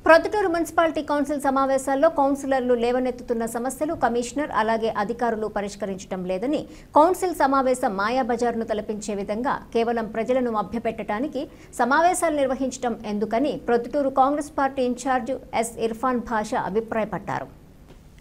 Proddatur municipality council సమావేశాల్లో కౌన్సిలర్లు లేవనెత్తుతున్న సమస్యలు కమిషనర్ అలాగే అధికారులు పరిష్కరించడం లేదని కౌన్సిల్ సమావేశం మాయాబజార్ను తలపించే విధంగా కేవలం ప్రజలను మభ్యపెట్టడానికి సమావేశాలు నిర్వహించడం ఎందుకని Proddatur Congress party incharge S Irfan Basha అభిప్రాయపడ్డారు.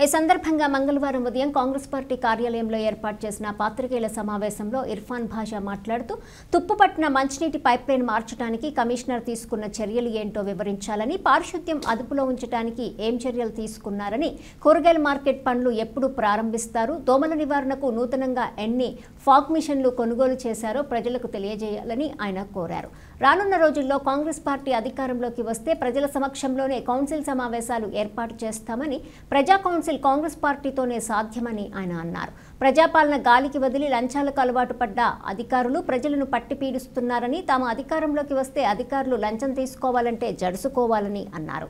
ఈ సందర్భంగా మంగళవారం ఉదయం కాంగ్రెస్ పార్టీ కార్యాలయంలో ఏర్పాటు చేసిన పాత్రికేయుల సమావేశంలో ఇర్ఫాన్ భాషా మాట్లాడుతూ తుప్పుపట్టిన మంచినీటి పైప్లైన్ మార్చడానికి కమిషనర్ తీసుకున్న చర్యలు ఏంటో వివరించాలని, పారిశుద్ధ్యం అదుపులో ఉంచడానికి ఏం చర్యలు తీసుకున్నారని, కూరగాయల మార్కెట్ పనులు ఎప్పుడు ప్రారంభిస్తారు, దోమల నివారణకు నూతనంగా ఎన్ని ఫాగ్ మిషన్లు కొనుగోలు చేశారో ప్రజలకు తెలియజేయాలని ఆయన కోరారు. రానున్న రోజుల్లో కాంగ్రెస్ పార్టీ అధికారంలోకి వస్తే ప్రజల సమక్షంలోనే కౌన్సిల్ సమావేశాలు ఏర్పాటు చేస్తామని, ప్రజా కౌన్సిల్ కాంగ్రెస్ పార్టీతోనే సాధ్యమని ఆయన అన్నారు. ప్రజాపాలన గాలికి వదిలి లంచాలకు అలవాటు పడ్డ అధికారులు ప్రజలను పట్టి పీడిస్తున్నారని, తాము అధికారంలోకి వస్తే అధికారులు లంచం తీసుకోవాలంటే జడుసుకోవాలని అన్నారు.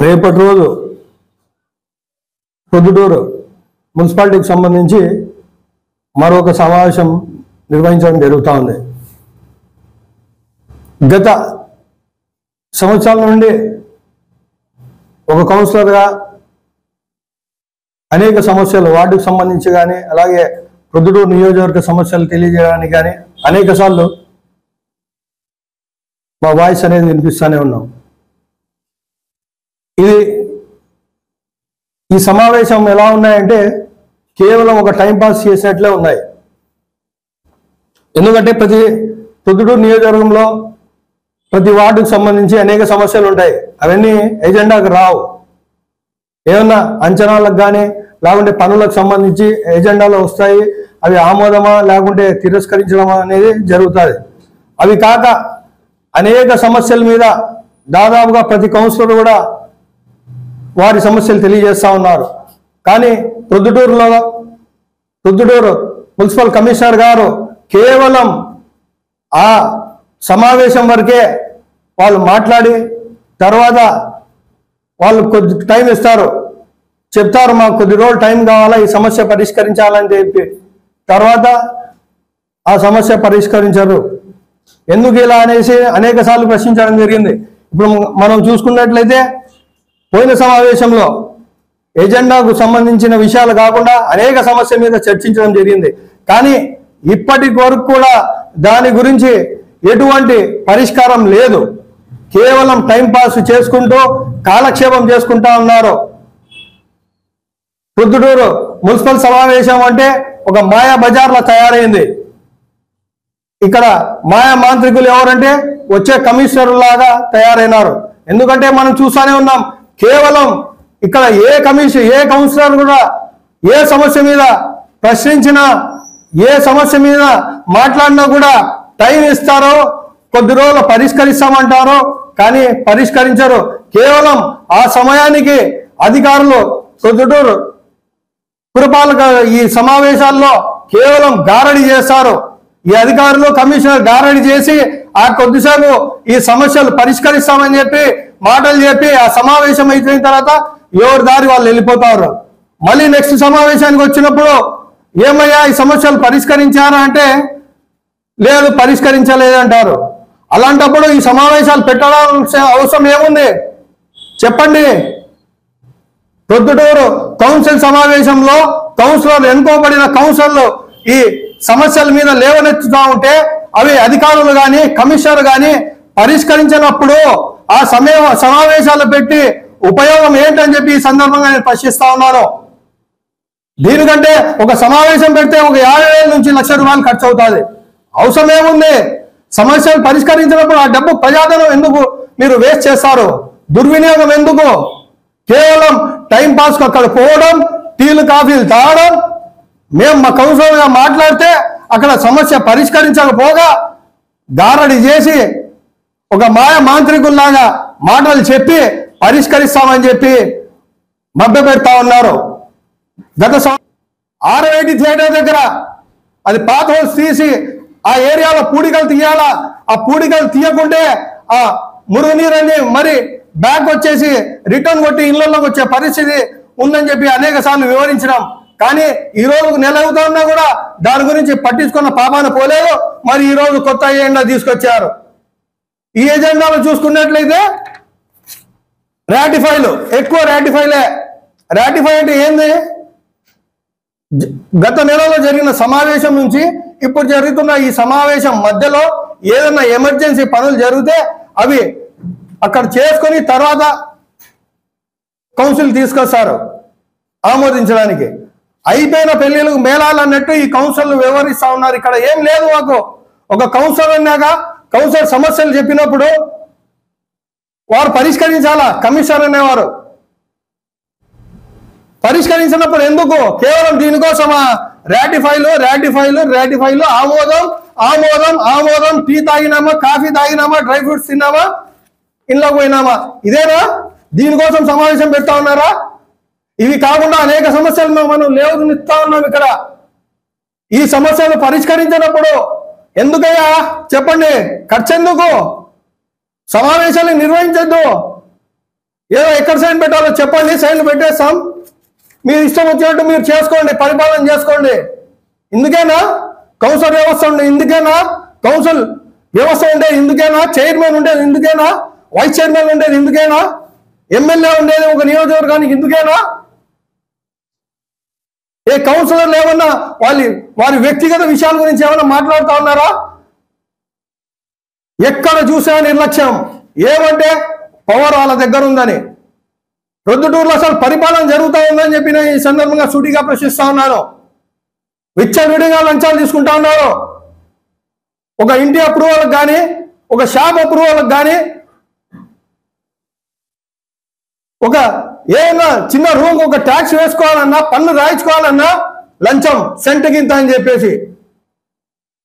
రేపటి రోజు ప్రొద్దుటూరు మున్సిపాలిటీకి సంబంధించి మరొక సమావేశం నిర్వహించడం జరుగుతూ ఉంది. గత సంవత్సరాల నుండి ఒక కౌన్సిలర్గా అనేక సమస్యలు వార్డుకు సంబంధించి కానీ అలాగే ప్రొద్దుటూరు నియోజకవర్గ సమస్యలు తెలియజేయడానికి కానీ అనేక సార్లు మా వాయిస్ అనేది వినిపిస్తూనే ఉన్నాం. ఈ సమావేశం ఎలా ఉన్నాయంటే కేవలం ఒక టైంపాస్ చేసినట్లే ఉన్నాయి. ఎందుకంటే ప్రొద్దుటూరు నియోజకవర్గంలో ప్రతి వార్డుకు సంబంధించి అనేక సమస్యలు ఉంటాయి. అవన్నీ ఎజెండాకు రావు. ఏమన్నా అంచనాలకు కానీ లేకుంటే పనులకు సంబంధించి ఎజెండాలో వస్తాయి. అవి ఆమోదమా లేకుంటే తిరస్కరించడమా అనేది జరుగుతుంది. అవి కాక అనేక సమస్యల మీద దాదాపుగా ప్రతి కౌన్సిలర్ కూడా వారి సమస్యలు తెలియజేస్తూ ఉన్నారు. కానీ ప్రొద్దుటూరు మున్సిపల్ కమిషనర్ గారు కేవలం ఆ సమావేశం వరకే వాళ్ళు మాట్లాడి తర్వాత వాళ్ళు కొద్ది టైం ఇస్తారు, చెప్తారు మాకు కొద్ది రోజులు టైం కావాలా ఈ సమస్య పరిష్కరించాలని చెప్పి, తర్వాత ఆ సమస్య పరిష్కరించరు. ఎందుకు ఇలా అనేసి అనేక సార్లు ప్రశ్నించడం జరిగింది. ఇప్పుడు మనం చూసుకున్నట్లయితే పోయిన సమావేశంలో ఎజెండాకు సంబంధించిన విషయాలు కాకుండా అనేక సమస్యల మీద చర్చించడం జరిగింది. కానీ ఇప్పటి వరకు కూడా దాని గురించి ఎటువంటి పరిష్కారం లేదు. కేవలం టైంపాస్ చేసుకుంటూ కాలక్షేపం చేసుకుంటా ఉన్నారు. ప్రొద్దుటూరు మున్సిపల్ సమావేశం అంటే ఒక మాయా బజార్లా తయారైంది. ఇక్కడ మాయా మాంత్రికులు ఎవరంటే వచ్చే కమిషనర్ లాగా తయారైనారు. ఎందుకంటే మనం చూస్తూనే ఉన్నాం, కేవలం ఇక్కడ ఏ కౌన్సిలర్ కూడా ఏ సమస్య మీద ప్రశ్నించినా ఏ సమస్య మీద మాట్లాడినా కూడా టైం ఇస్తారో కొద్ది రోజులు పరిష్కరిస్తామంటారో కానీ పరిష్కరించరు. కేవలం ఆ సమయానికి అధికారులు ప్రొద్దుటూరు పురపాలక ఈ సమావేశాల్లో కేవలం గారడి చేస్తారు. ఈ అధికారులు కమిషనర్ గారడి చేసి ఆ కొద్దిసేపు ఈ సమస్యలు పరిష్కరిస్తామని చెప్పి మాటలు చెప్పి ఆ సమావేశం అయిపోయిన తర్వాత ఎవరి దారి వాళ్ళు వెళ్ళిపోతారు. మళ్ళీ నెక్స్ట్ సమావేశానికి వచ్చినప్పుడు ఏమయ్యా ఈ సమస్యలు పరిష్కరించారా అంటే లేదు పరిష్కరించలేదంటారు. అలాంటప్పుడు ఈ సమావేశాలు పెట్టాల్సిన అవసరం ఏముంది చెప్పండి? ప్రొద్దుటూరు కౌన్సిల్ సమావేశంలో కౌన్సిలర్లు ఎన్నుకోబడిన కౌన్సిలర్లు ఈ సమస్యల మీద లేవనెత్తుతూ ఉంటే అవి అధికారులు కానీ కమిషనర్ కానీ పరిష్కరించినప్పుడు ఆ సమావేశాలు పెట్టి ఉపయోగం ఏంటని చెప్పి ఈ సందర్భంగా నేను ప్రశ్నిస్తా ఉన్నాను. దీనికంటే ఒక సమావేశం పెడితే ఒక 50,000 నుంచి ₹1,00,000 ఖర్చు అవుతుంది. అవసరం ఏముంది? సమస్యలు పరిష్కరించినప్పుడు ఆ డబ్బు ప్రజాధనం ఎందుకు మీరు వేస్ట్ చేస్తారు? దుర్వినియోగం ఎందుకు? కేవలం టైం పాస్ అక్కడ పోవడం, టీలు కాఫీలు తాగడం. మేము మా కౌన్సిలర్గా మాట్లాడితే అక్కడ సమస్య పరిష్కరించకపోగా గారడి చేసి ఒక మాయ మాంత్రికుల్లాగా మాటలు చెప్పి పరిష్కరిస్తామని చెప్పి మభ్య పెడతా ఉన్నారు. గత ఆర్ఐటి థియేటర్ దగ్గర అది పాత హౌస్ తీసి ఆ ఏరియాలో పూడికలు తీయాలా, ఆ పూడికలు తీయకుంటే ఆ మురుగునీరని మరి బ్యాక్ వచ్చేసి రిటర్న్ కొట్టి ఇళ్లలోకి వచ్చే పరిస్థితి ఉందని చెప్పి అనేక సార్లు వివరించినాం. కానీ ఈ రోజు నెల అవుతా ఉన్నా కూడా దాని గురించి పట్టించుకున్న పాపాన పోలేదు. మరి ఈ రోజు కొత్త ఎజెండా తీసుకొచ్చారు. ఈ ఎజెండాలో చూసుకున్నట్లయితే రాటిఫైలు ఎక్కువ రాటిఫైలే. రాటిఫై అంటే ఏంది? గత నెలలో జరిగిన సమావేశం నుంచి ఇప్పుడు జరుగుతున్న ఈ సమావేశం మధ్యలో ఏదైనా ఎమర్జెన్సీ పనులు జరిగితే అవి అక్కడ చేసుకొని తర్వాత కౌన్సిల్ తీసుకొస్తారు ఆమోదించడానికి. అయిపోయిన పెళ్లిళ్ళకు మేళాలు అన్నట్టు ఈ కౌన్సిల్ వ్యవహరిస్తా ఉన్నారు. ఇక్కడ ఏం లేదు. మాకు ఒక కౌన్సిలర్ అన్నాక కౌన్సిలర్ సమస్యలు చెప్పినప్పుడు వారు పరిష్కరించాలా. కమిషనర్ అనేవారు పరిష్కరించినప్పుడు ఎందుకు కేవలం దీనికోసమా? రాటిఫైలు ఆమోదం టీ తాగినామా, కాఫీ తాగినామా, డ్రై ఫ్రూట్స్ తిన్నామా, ఇంట్లోకి పోయినామా, ఇదేనా? దీనికోసం సమావేశం పెడతా ఉన్నారా? ఇవి కాకుండా అనేక సమస్యలను మనం లేవనెత్తుతా ఉన్నాం. ఇక్కడ ఈ సమస్యలు పరిష్కరించినప్పుడు ఎందుకయ్యా చెప్పండి? ఖర్చు ఎందుకు? సమావేశాలు నిర్వహించద్దు. ఏదో ఎక్కడ సైన్ పెట్టాలో చెప్పండి, సైన్లు పెట్టేస్తాం. మీరు ఇష్టం వచ్చినట్టు మీరు చేసుకోండి, పరిపాలన చేసుకోండి. ఇందుకేనా కౌన్సిల్ వ్యవస్థ ఉండే? ఇందుకేనా కౌన్సిల్ వ్యవస్థ ఉండేది? ఇందుకేనా చైర్మన్ ఉండేది? ఇందుకేనా వైస్ చైర్మన్ ఉండేది? ఇందుకేనా ఎమ్మెల్యే ఉండేది ఒక నియోజకవర్గానికి? ఇందుకేనా? ఏ కౌన్సిలర్లు ఏమన్నా వారి వ్యక్తిగత విషయాల గురించి ఏమన్నా మాట్లాడుతూ ఉన్నారా? ఎక్కడ చూసా నిర్లక్ష్యం. ఏమంటే పవర్ వాళ్ళ దగ్గర ఉందని. ప్రొద్దుటూరులో అసలు పరిపాలన జరుగుతూ ఉందని చెప్పి నేను ఈ సందర్భంగా సూటిగా ప్రశ్నిస్తా ఉన్నాను. విచ్చలవిడిగా లంచాలు తీసుకుంటా ఉన్నారు. ఒక ఇంటి అప్రూవల్కి కానీ, ఒక షాప్ అప్రూవల్కి కానీ, ఒక ఏదైనా చిన్న రూమ్ ఒక ట్యాక్స్ వేసుకోవాలన్నా, పన్ను రాయించుకోవాలన్నా లంచం సెంటుకింత అని చెప్పేసి.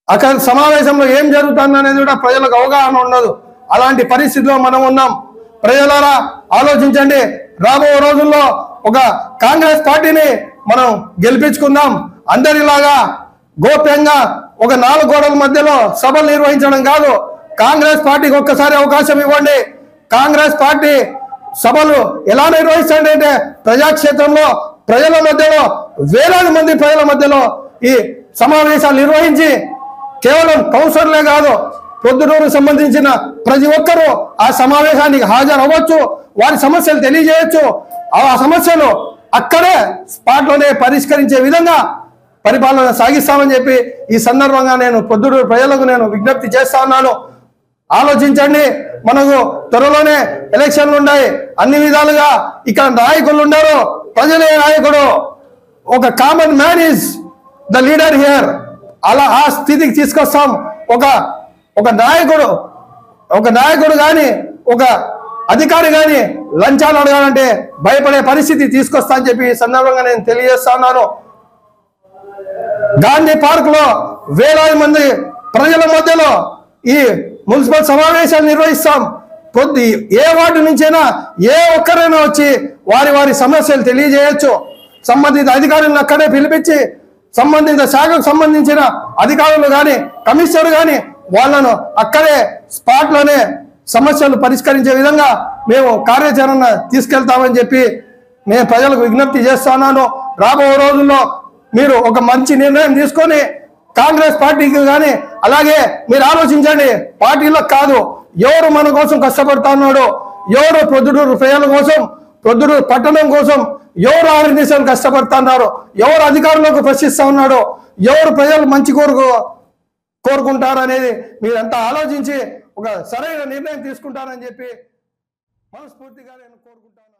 అక్కడ సమావేశంలో ఏం జరుగుతుంది అనేది కూడా ప్రజలకు అవగాహన ఉండదు. అలాంటి పరిస్థితిలో మనం ఉన్నాం. ప్రజలారా ఆలోచించండి. రాబో రోజుల్లో ఒక కాంగ్రెస్ పార్టీని మనం గెలిపించుకుందాం. అందరిలాగా గోప్యంగా ఒక 4 గోడల మధ్యలో సభలు నిర్వహించడం కాదు. కాంగ్రెస్ పార్టీకి ఒక్కసారి అవకాశం ఇవ్వండి. కాంగ్రెస్ పార్టీ సభలు ఎలా నిర్వహిస్తాయంటే అంటే ప్రజాక్షేత్రంలో ప్రజల మధ్యలో, వేలాది మంది ప్రజల మధ్యలో ఈ సమావేశాలు నిర్వహించి కేవలం కౌన్సిలర్లే కాదు, ప్రొద్దుటూరుకు సంబంధించిన ప్రతి ఒక్కరూ ఆ సమావేశానికి హాజరవ్వచ్చు. వారి సమస్యలు తెలియజేయచ్చు. ఆ సమస్యలు అక్కడే స్పాట్లోనే పరిష్కరించే విధంగా పరిపాలన సాగిస్తామని చెప్పి ఈ సందర్భంగా నేను ప్రొద్దుటూరు ప్రజలకు నేను విజ్ఞప్తి చేస్తా ఉన్నాను. ఆలోచించండి. మనకు త్వరలోనే ఎలక్షన్లు ఉన్నాయి. అన్ని విధాలుగా ఇక్కడ నాయకులు ఉన్నారు. ప్రజలే నాయకుడు. ఒక common man is the leader here. అలా ఆ స్థితికి తీసుకొస్తాం. ఒక నాయకుడు కానీ, ఒక అధికారి కానీ లంచాలు అడగాలంటే భయపడే పరిస్థితి తీసుకొస్తా అని చెప్పి ఈ సందర్భంగా నేను తెలియజేస్తా ఉన్నాను. గాంధీ పార్క్ లో వేలాది మంది ప్రజల మధ్యలో ఈ మున్సిపల్ సమావేశాలు నిర్వహిస్తాం. ఏ వార్డు నుంచైనా ఏ ఒక్కరైనా వచ్చి వారి సమస్యలు తెలియజేయచ్చు. సంబంధిత అధికారులను అక్కడే పిలిపించి సంబంధిత శాఖకు సంబంధించిన అధికారులు కానీ, కమిషనర్ కానీ వాళ్ళను అక్కడే స్పాట్లోనే సమస్యలు పరిష్కరించే విధంగా మేము కార్యాచరణ తీసుకెళ్తామని చెప్పి నేను ప్రజలకు విజ్ఞప్తి చేస్తున్నాను. రాబో రోజుల్లో మీరు ఒక మంచి నిర్ణయం తీసుకొని కాంగ్రెస్ పార్టీకి కానీ, అలాగే మీరు ఆలోచించండి. పార్టీలో కాదు, ఎవరు మన కోసం కష్టపడతా ఉన్నాడు, ఎవరు ప్రొద్దుటూరు ప్రజల కోసం, ప్రొద్దుటూరు పట్టణం కోసం ఎవరు ఆర్గనైజేషన్ కష్టపడుతున్నారు, ఎవరు అధికారులకు ప్రశ్నిస్తా ఉన్నాడో, ఎవరు ప్రజలు మంచి కోరుకుంటారు అనేది మీరంతా ఆలోచించి ఒక సరైన నిర్ణయం తీసుకుంటారని చెప్పి మనస్ఫూర్తిగా నేను కోరుకుంటాను.